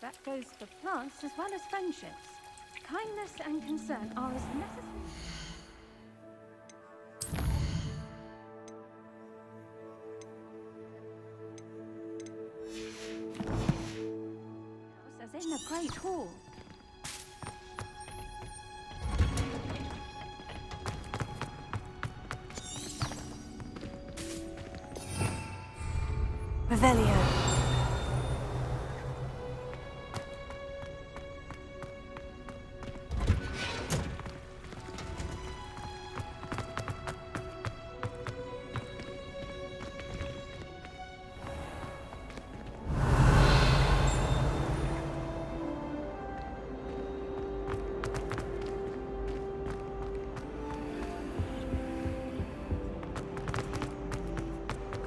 That goes for plants as well as friendships. Kindness and concern are as necessary. As in a great hall. Revelio.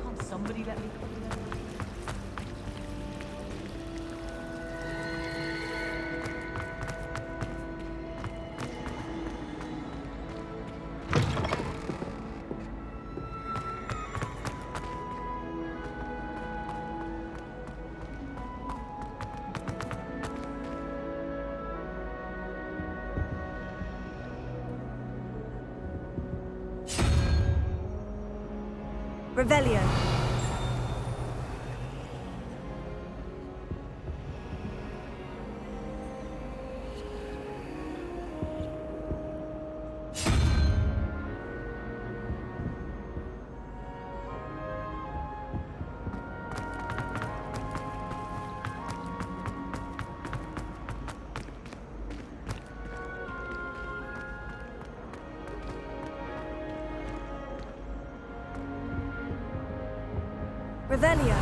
Can't somebody let me... Revelio. Revelio.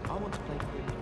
I want to play cricket.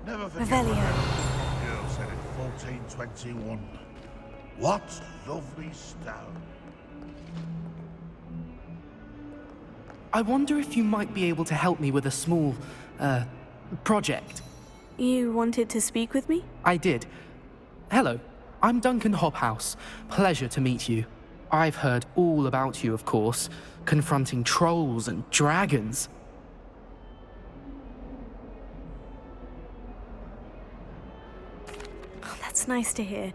Never forget Revelio. what that girl said in 1421. What lovely stone. I wonder if you might be able to help me with a small, project. You wanted to speak with me? I did. Hello, I'm Duncan Hobhouse. Pleasure to meet you. I've heard all about you, of course, confronting trolls and dragons. Oh, that's nice to hear.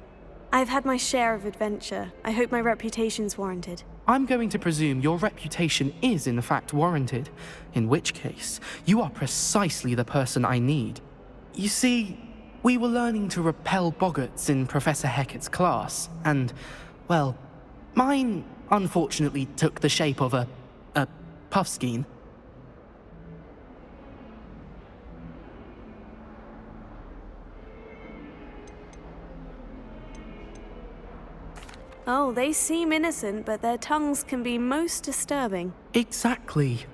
I've had my share of adventure. I hope my reputation's warranted. I'm going to presume your reputation is in fact warranted, in which case, you are precisely the person I need. You see, we were learning to repel boggarts in Professor Hecat's class, and, well, mine unfortunately took the shape of a puffskein. Oh, they seem innocent, but their tongues can be most disturbing. Exactly.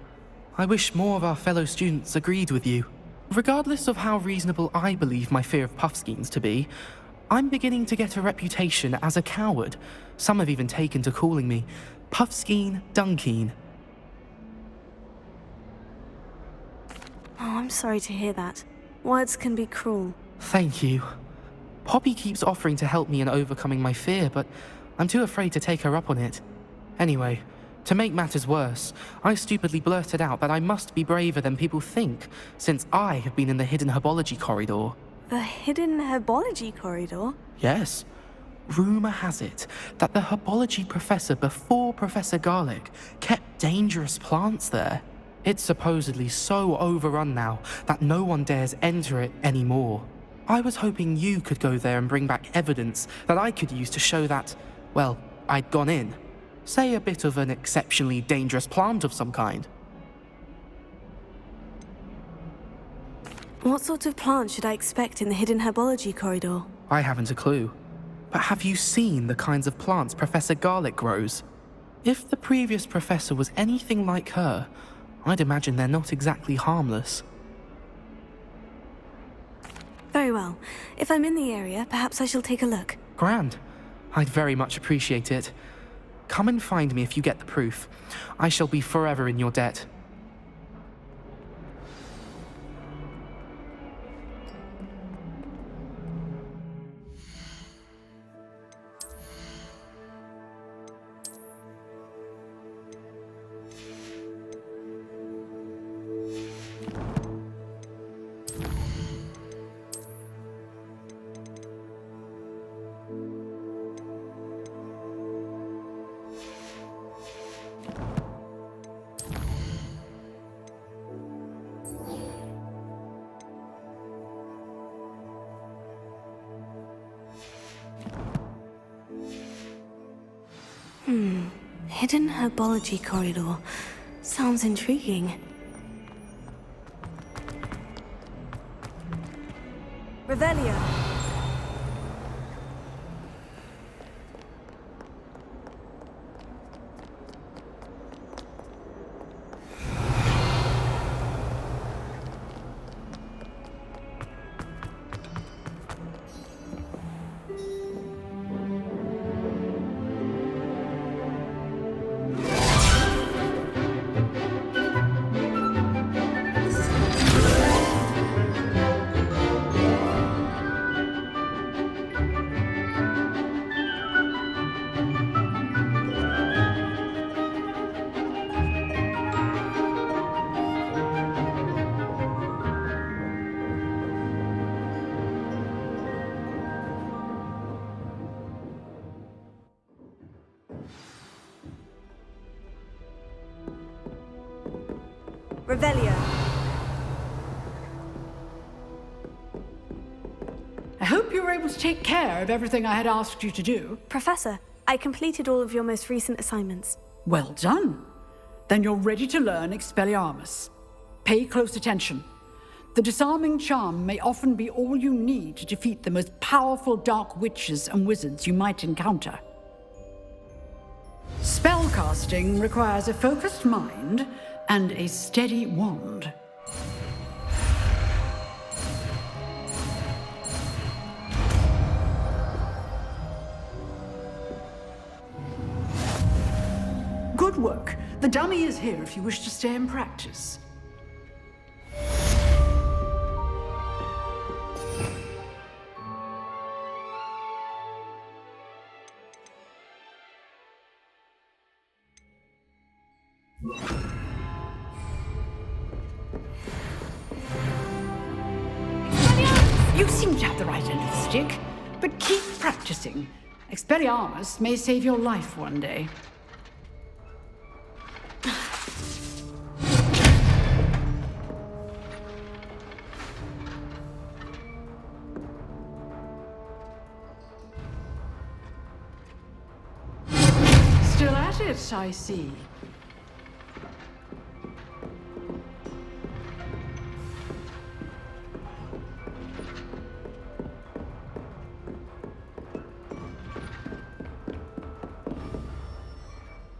I wish more of our fellow students agreed with you. Regardless of how reasonable I believe my fear of puffskeins to be, I'm beginning to get a reputation as a coward. Some have even taken to calling me Puffskein Duncan. Oh, I'm sorry to hear that. Words can be cruel. Thank you. Poppy keeps offering to help me in overcoming my fear, but I'm too afraid to take her up on it. Anyway, to make matters worse, I stupidly blurted out that I must be braver than people think, since I have been in the hidden herbology corridor. The hidden herbology corridor? Yes. Rumour has it that the herbology professor before Professor Garlic kept dangerous plants there. It's supposedly so overrun now that no one dares enter it anymore. I was hoping you could go there and bring back evidence that I could use to show that, well, I'd gone in. Say a bit of an exceptionally dangerous plant of some kind. What sort of plant should I expect in the hidden herbology corridor? I haven't a clue. But have you seen the kinds of plants Professor Garlic grows? If the previous professor was anything like her, I'd imagine they're not exactly harmless. Very well. If I'm in the area, perhaps I shall take a look. Grand. I'd very much appreciate it. Come and find me if you get the proof. I shall be forever in your debt. Hidden herbology corridor. Sounds intriguing. Revelio. Revelio. I hope you were able to take care of everything I had asked you to do. Professor, I completed all of your most recent assignments. Well done. Then you're ready to learn Expelliarmus. Pay close attention. The disarming charm may often be all you need to defeat the most powerful dark witches and wizards you might encounter. Spellcasting requires a focused mind and a steady wand. Good work. The dummy is here if you wish to stay and practice. You seem to have the right end of the stick, but keep practicing. Expelliarmus may save your life one day. Quiet, I see.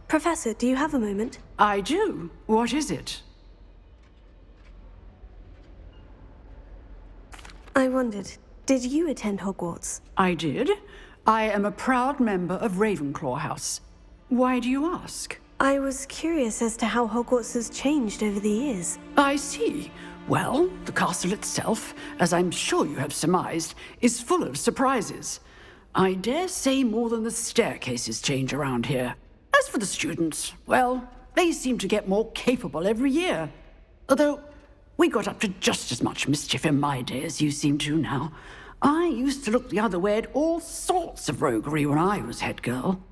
Professor, do you have a moment? I do. What is it? I wondered, did you attend Hogwarts? I did. I am a proud member of Ravenclaw House. Why do you ask? I was curious as to how Hogwarts has changed over the years. I see. Well, the castle itself, as I'm sure you have surmised, is full of surprises. I dare say more than the staircases change around here. As for the students, well, they seem to get more capable every year. Although, we got up to just as much mischief in my day as you seem to now. I used to look the other way at all sorts of roguery when I was head girl.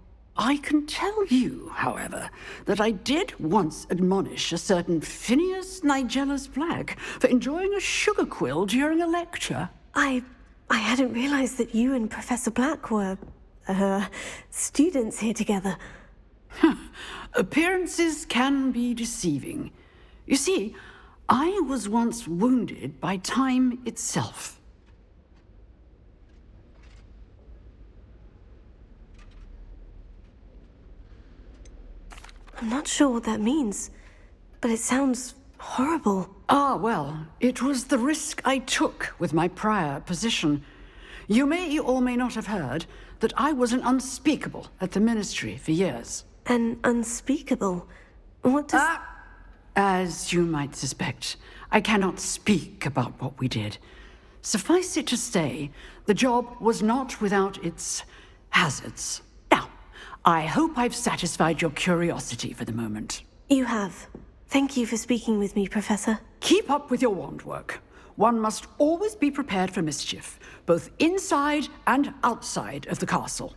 I can tell you, however, that I did once admonish a certain Phineas Nigella's Black for enjoying a sugar quill during a lecture. I hadn't realized that you and Professor Black were, students here together. Appearances can be deceiving. You see, I was once wounded by time itself. I'm not sure what that means, but it sounds horrible. Ah, well, it was the risk I took with my prior position. You may or may not have heard that I was an unspeakable at the Ministry for years. An unspeakable? What does... As you might suspect, I cannot speak about what we did. Suffice it to say, the job was not without its hazards. Now, I hope I've satisfied your curiosity for the moment. You have. Thank you for speaking with me, Professor. Keep up with your wand work. One must always be prepared for mischief, both inside and outside of the castle.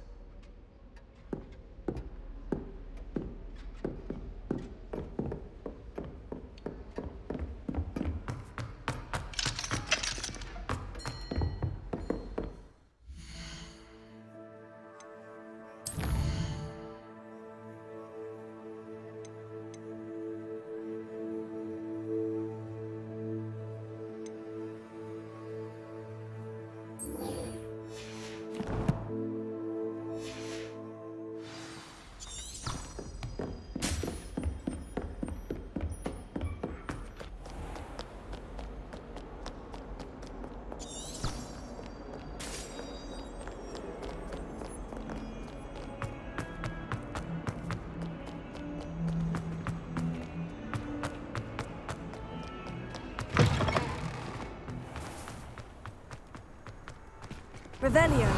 Revelio.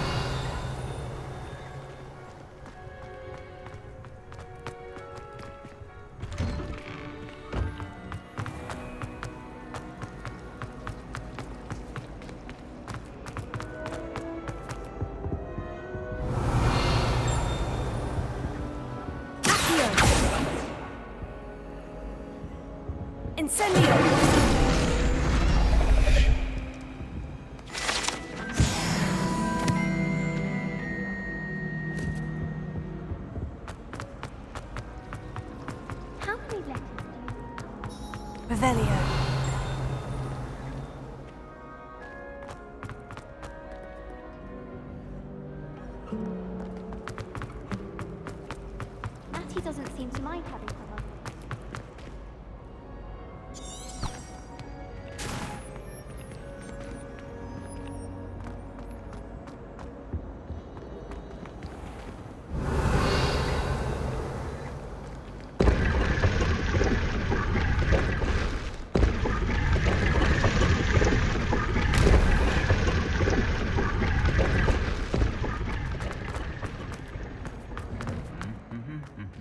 Incendio! How can we let him do? Revelio. Matty doesn't seem to mind having fun.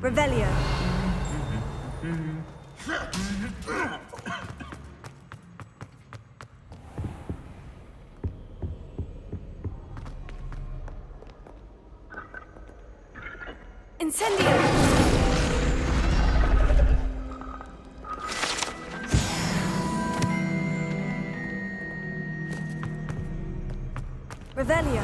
Revelio. Incendio! Revelio.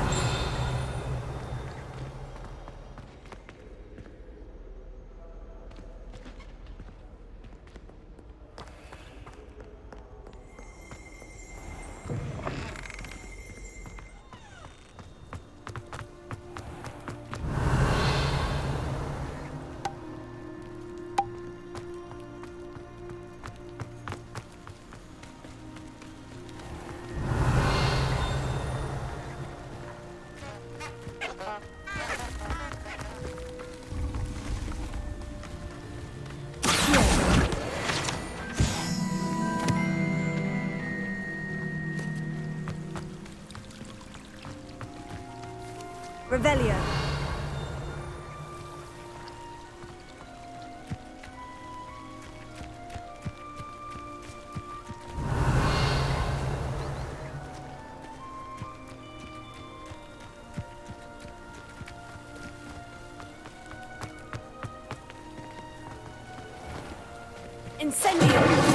Revelio. Incendio.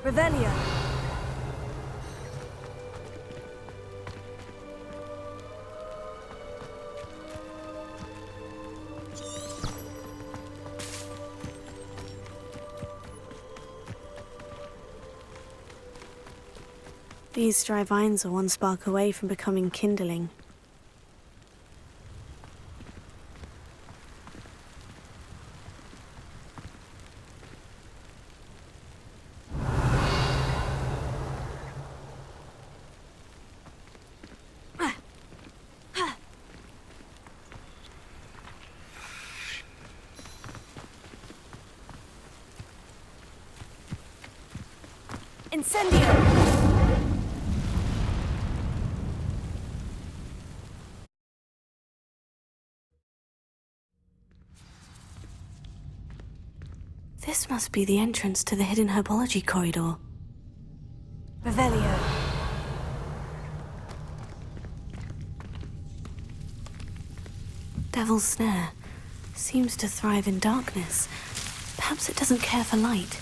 Revelio. These dry vines are one spark away from becoming kindling. Incendio! This must be the entrance to the hidden herbology corridor. Revelio. Devil's Snare seems to thrive in darkness. Perhaps it doesn't care for light.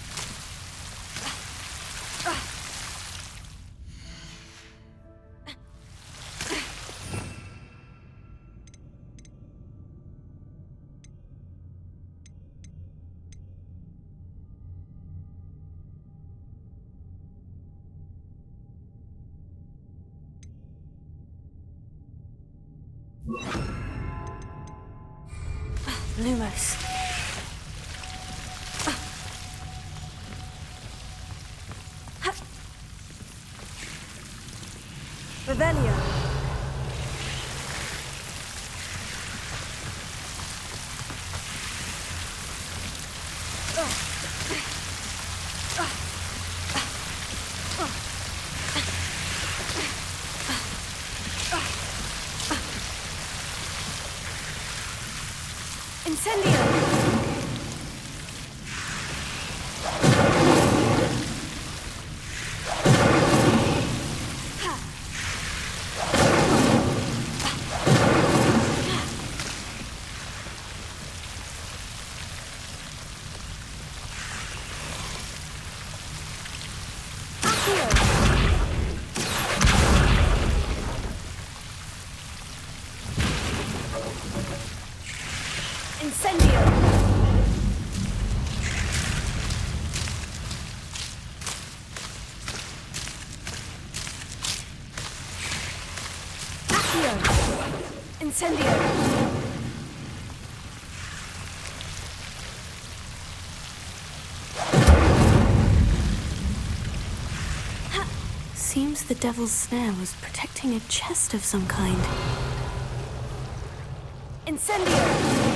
Lumos. Revelio. Incendio! Incendio! Accio! Incendio! Seems the Devil's Snare was protecting a chest of some kind. Incendio!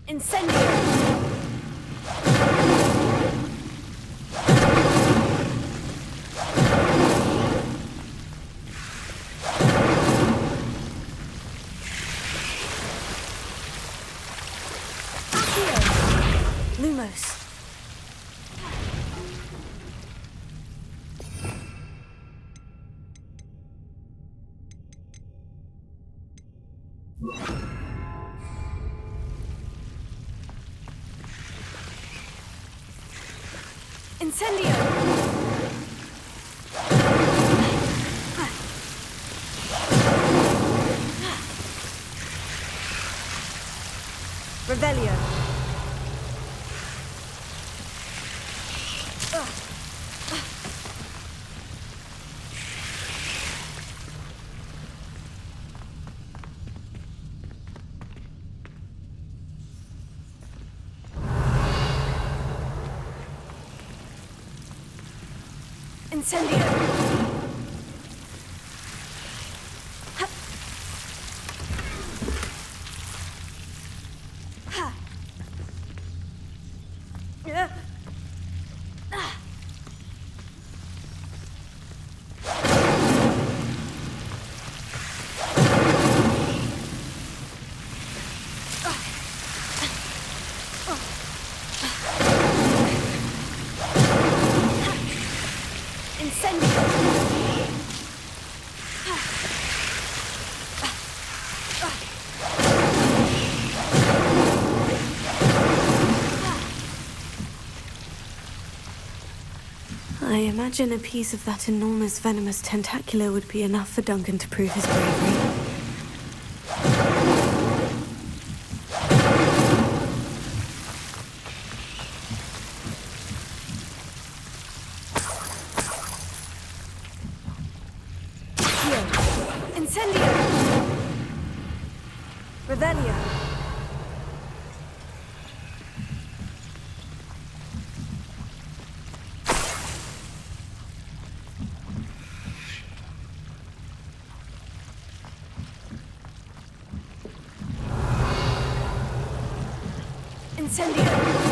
Incendio! Incendio! Revelio. Incendio. I imagine a piece of that enormous venomous tentacular would be enough for Duncan to prove his bravery. Incendio! Revelio! Incendio!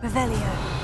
Revelio.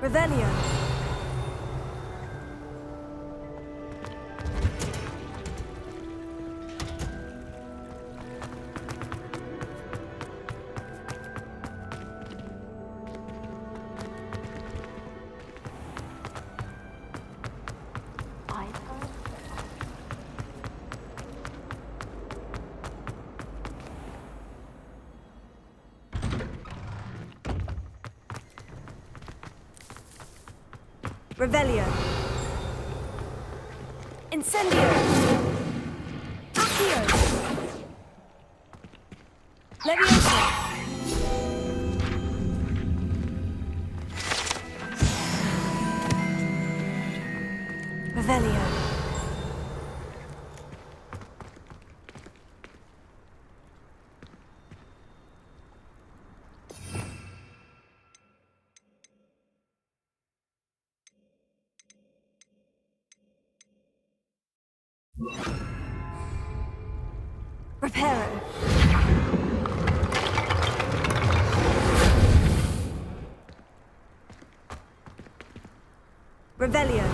Revelio. Revelio. Incendio. Accio. Leviosa. Revelio. Reparo. Revelio.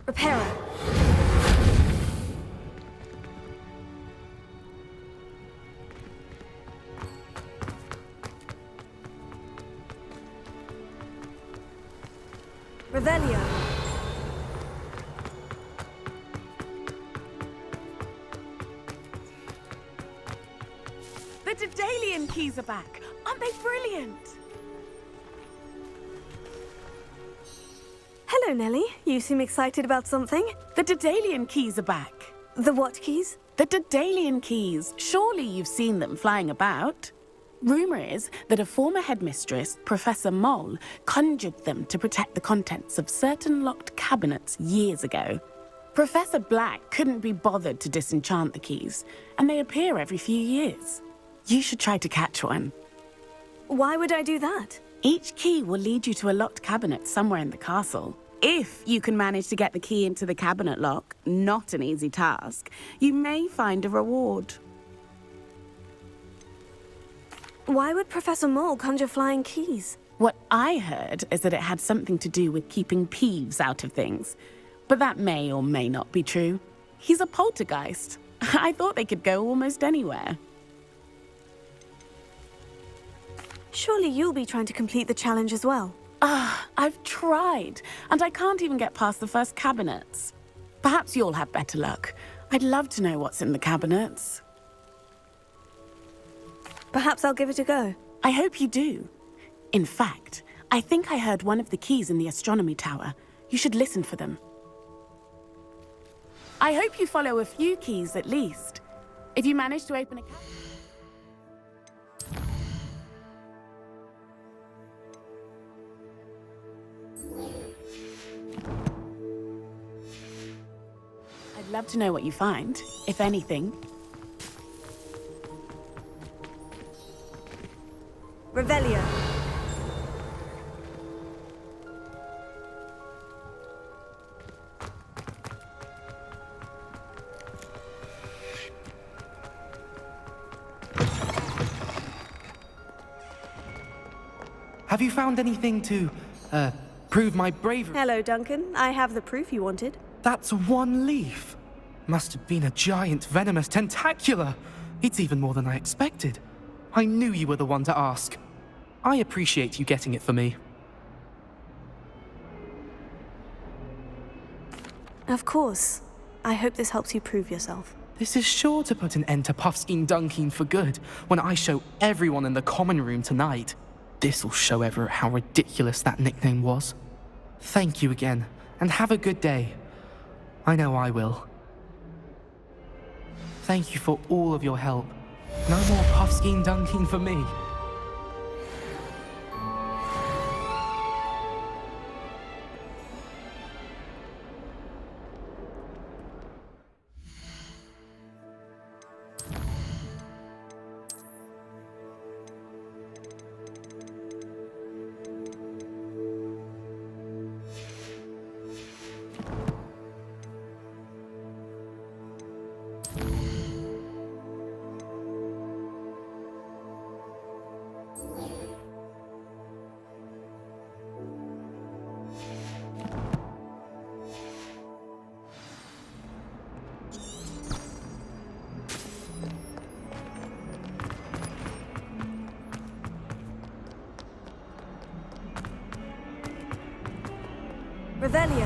Reparo. Revelio. The Daedalian keys are back. Aren't they brilliant? Hello, Nellie. You seem excited about something. The Daedalian keys are back. The what keys? The Daedalian keys. Surely you've seen them flying about. Rumour is that a former headmistress, Professor Mole, conjured them to protect the contents of certain locked cabinets years ago. Professor Black couldn't be bothered to disenchant the keys, and they appear every few years. You should try to catch one. Why would I do that? Each key will lead you to a locked cabinet somewhere in the castle. If you can manage to get the key into the cabinet lock, not an easy task, you may find a reward. Why would Professor Mole conjure flying keys? What I heard is that it had something to do with keeping Peeves out of things. But that may or may not be true. He's a poltergeist. I thought they could go almost anywhere. Surely you'll be trying to complete the challenge as well. I've tried, and I can't even get past the first cabinets. Perhaps you'll have better luck. I'd love to know what's in the cabinets. Perhaps I'll give it a go. I hope you do. In fact, I think I heard one of the keys in the astronomy tower. You should listen for them. I hope you follow a few keys at least. If you manage to open a cabinet... I'd love to know what you find, if anything. Revelio. Have you found anything to, prove my bravery? Hello, Duncan. I have the proof you wanted. That's one leaf. Must have been a giant venomous tentacular. It's even more than I expected. I knew you were the one to ask. I appreciate you getting it for me. Of course. I hope this helps you prove yourself. This is sure to put an end to Puffskin Duncan for good when I show everyone in the common room tonight. This'll show Everett how ridiculous that nickname was. Thank you again, and have a good day. I know I will. Thank you for all of your help. No more Puffskin Duncan for me. Revelio.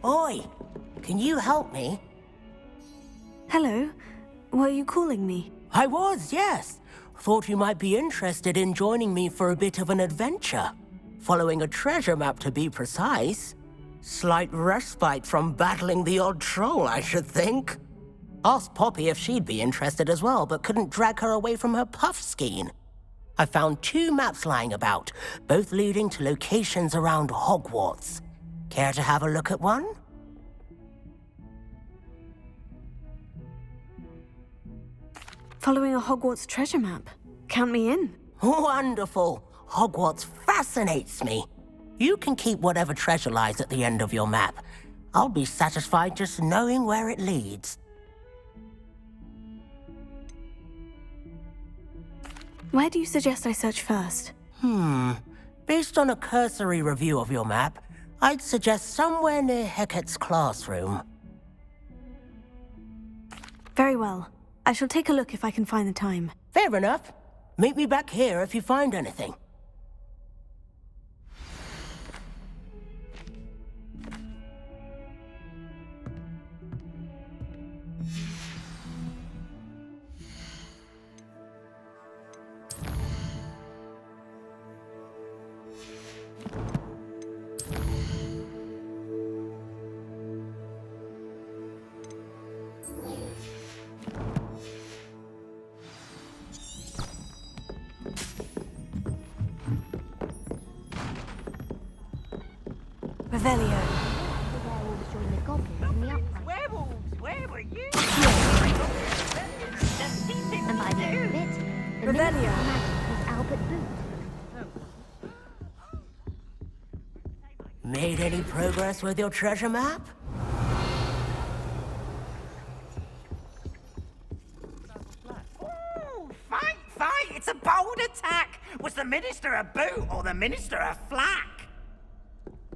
Oi, can you help me? Hello. Were you calling me? I was, yes. Thought you might be interested in joining me for a bit of an adventure. Following a treasure map, to be precise. Slight respite from battling the odd troll, I should think. Asked Poppy if she'd be interested as well, but couldn't drag her away from her puff skein. I found 2 maps lying about, both leading to locations around Hogwarts. Care to have a look at one? Following a Hogwarts treasure map. Count me in. Wonderful. Hogwarts fascinates me. You can keep whatever treasure lies at the end of your map. I'll be satisfied just knowing where it leads. Where do you suggest I search first? Based on a cursory review of your map, I'd suggest somewhere near Hecat's classroom. Very well. I shall take a look if I can find the time. Fair enough. Meet me back here if you find anything. Revelio. The werewolves join the goblins in the upright. Werewolves, where were you? And by the end of it, the Revelio. Minister of Magic was Albert Boot. Made any progress with your treasure map? Ooh, fight! It's a bold attack! Was the Minister a boot or the Minister a flack?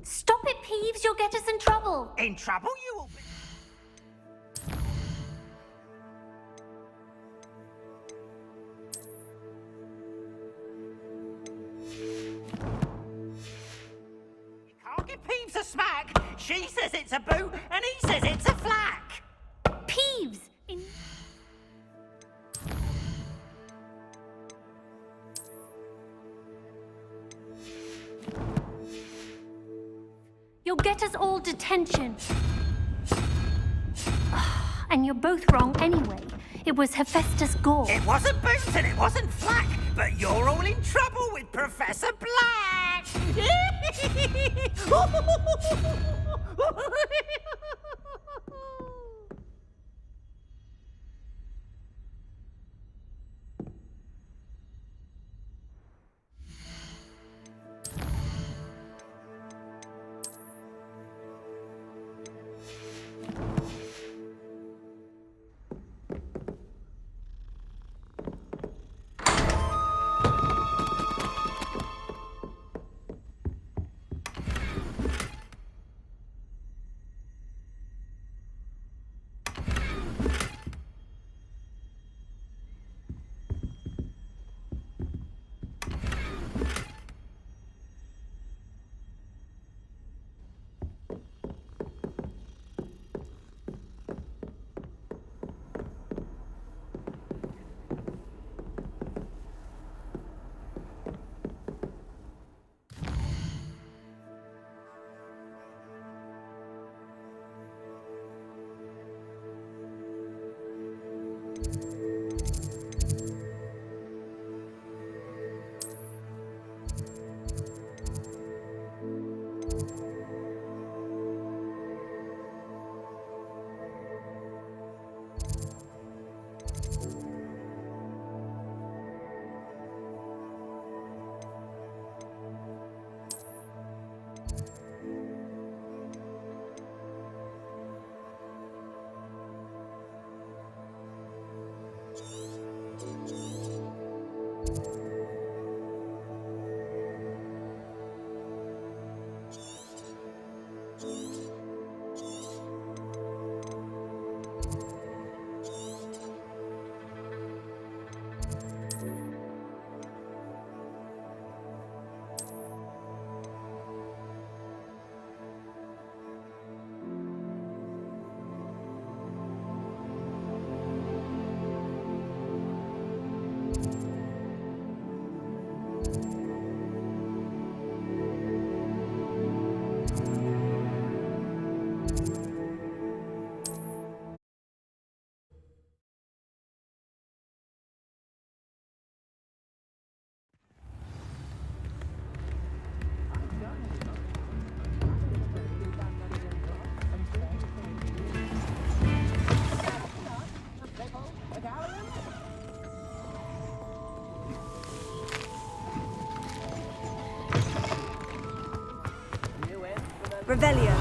Stop it, Peeves! You'll get us in trouble! In trouble you will be. You can't give Peeves a smack. She says it's a boot and he says it's a flack. Peeves! You'll get us all detention. And you're both wrong anyway. It was Hephaestus Gore. It wasn't boot and it wasn't flack, but you're all in trouble with Professor Black. Revelio.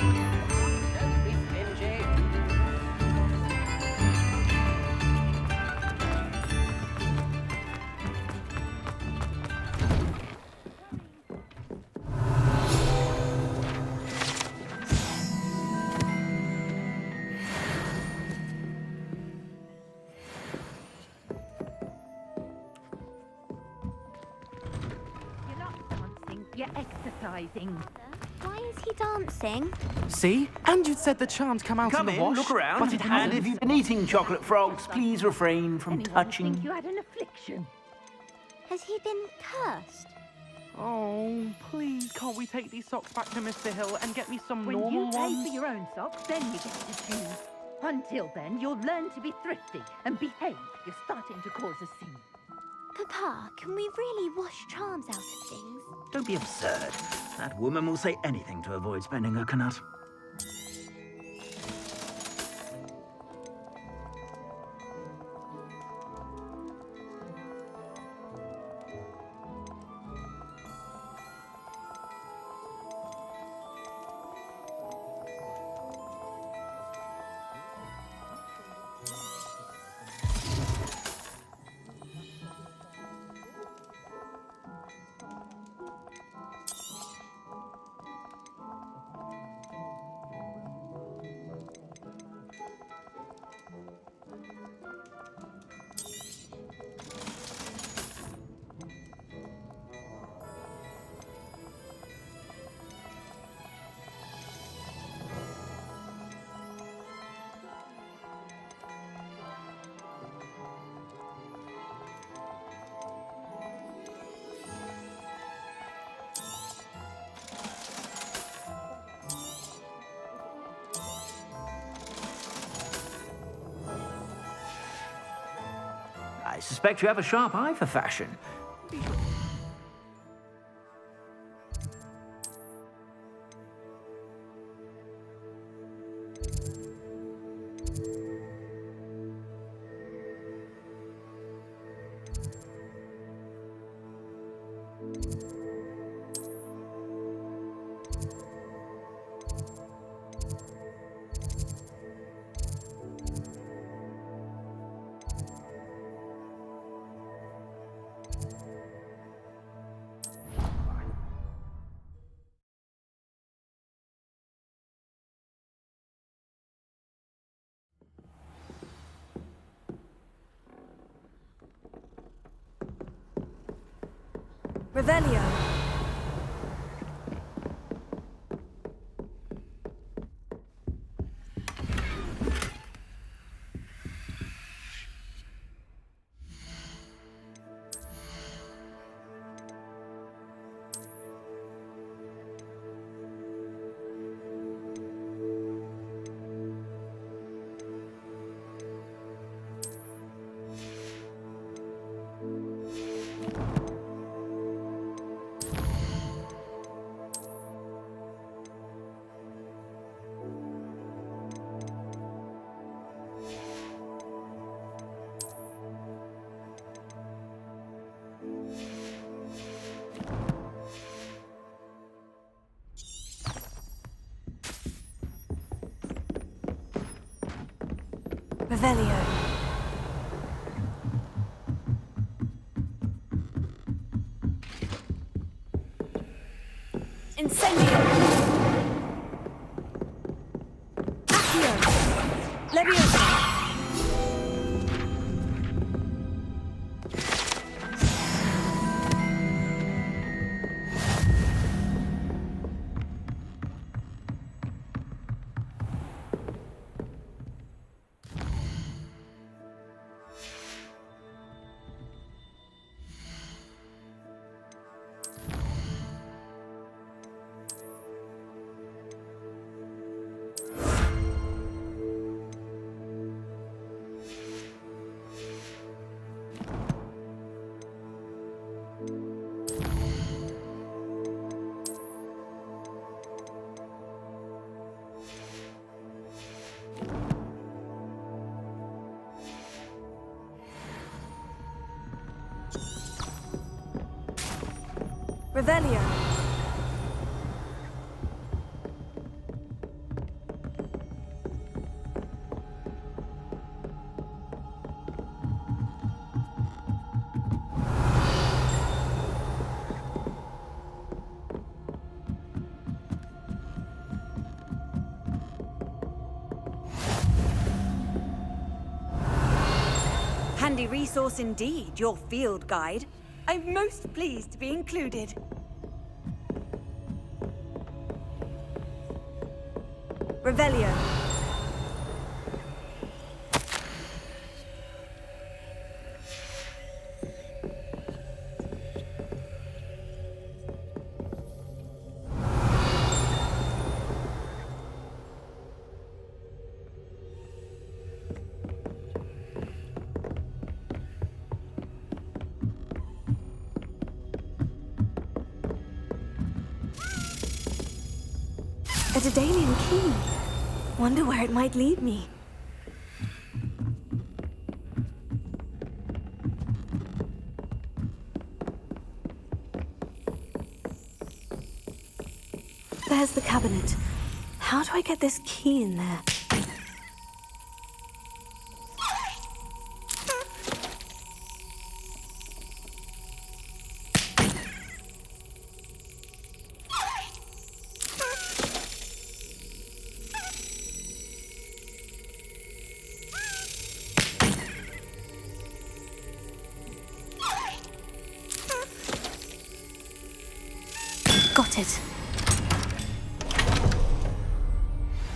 Don't be stingy. You're not dancing, you're exercising. Why is he dancing? See? And you'd said the charm's come out Come in the in, wash. look around, But it and hasn't. if you've been eating chocolate frogs, please refrain from Anyone touching. think you had an affliction? Has he been cursed? Oh, please, can't we take these socks back to Mr. Hill and get me some When normal you pay ones? for your own socks, then you get to choose. Until then, you'll learn to be thrifty and behave. You're starting to cause a scene. Papa, can we really wash charms out of things? Don't be absurd. That woman will say anything to avoid spending her canut. I suspect you have a sharp eye for fashion. Revelio. Revelio. Incendio. Accio. Leviosa. Revelio. Handy resource indeed, your field guide. I'm most pleased to be included. Revelio. A Daedalian key. Wonder where it might lead me. There's the cabinet. How do I get this key in there? Got it.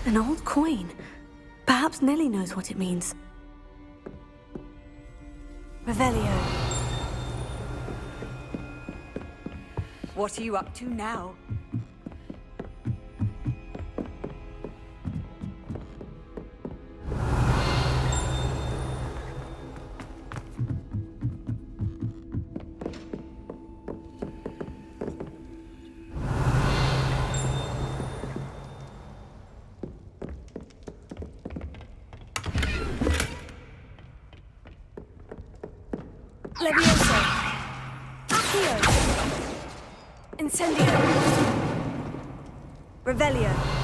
An old coin. Perhaps Nellie knows what it means. Revelio. What are you up to now? Levioso. Accio. Incendio. Revelio.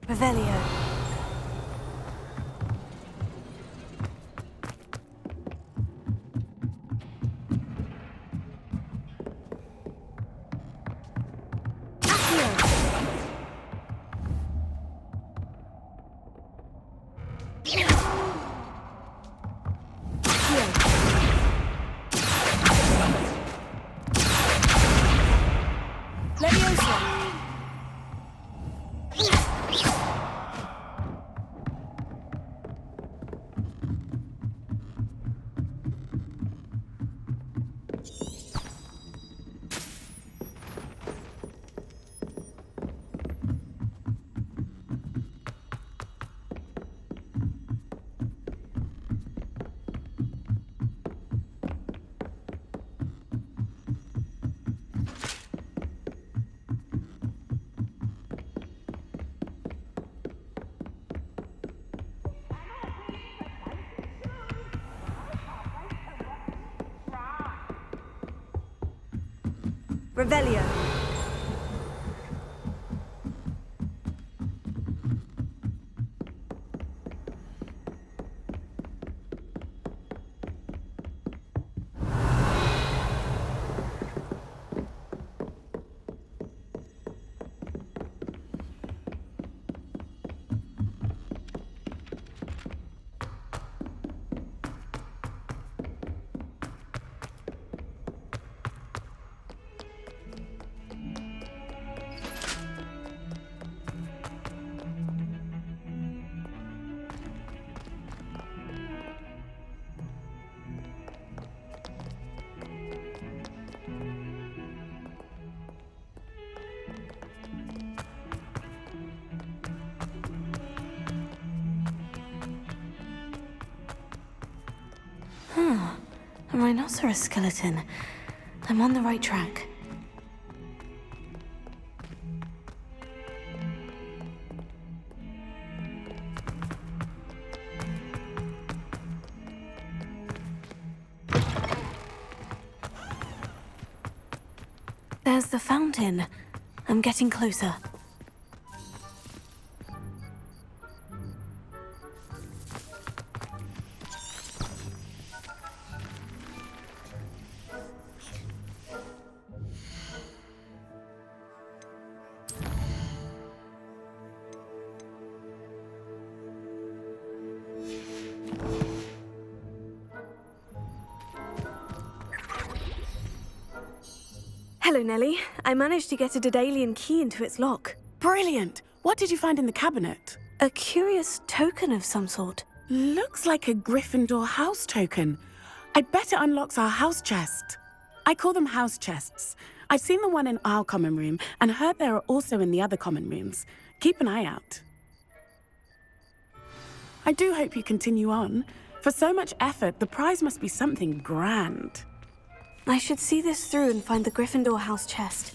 Revelio. Revelio. rhinoceros skeleton. I'm on the right track. There's the fountain. I'm getting closer. Hello, Nellie. I managed to get a Daedalian key into its lock. Brilliant! What did you find in the cabinet? A curious token of some sort. Looks like a Gryffindor house token. I bet it unlocks our house chest. I call them house chests. I've seen the one in our common room and heard there are also in the other common rooms. Keep an eye out. I do hope you continue on. For so much effort, the prize must be something grand. I should see this through and find the Gryffindor house chest.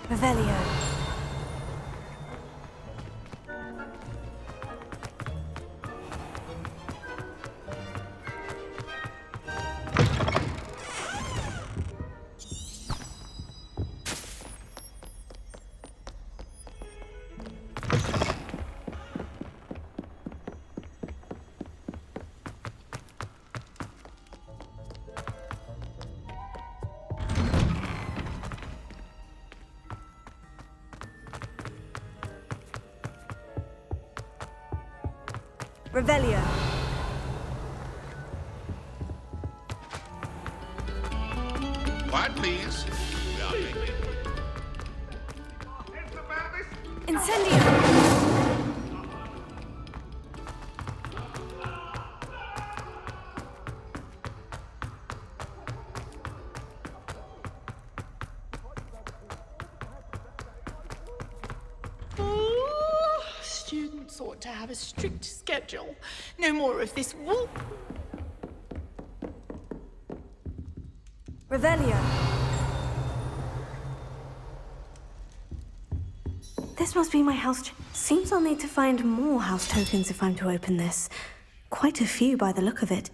Revelio. Revelio. Quiet, please. We are making... Incendio! Students ought to have a strict schedule. No more of this wool. Revelio. This must be my house. Seems I'll need to find more house tokens if I'm to open this. Quite a few by the look of it.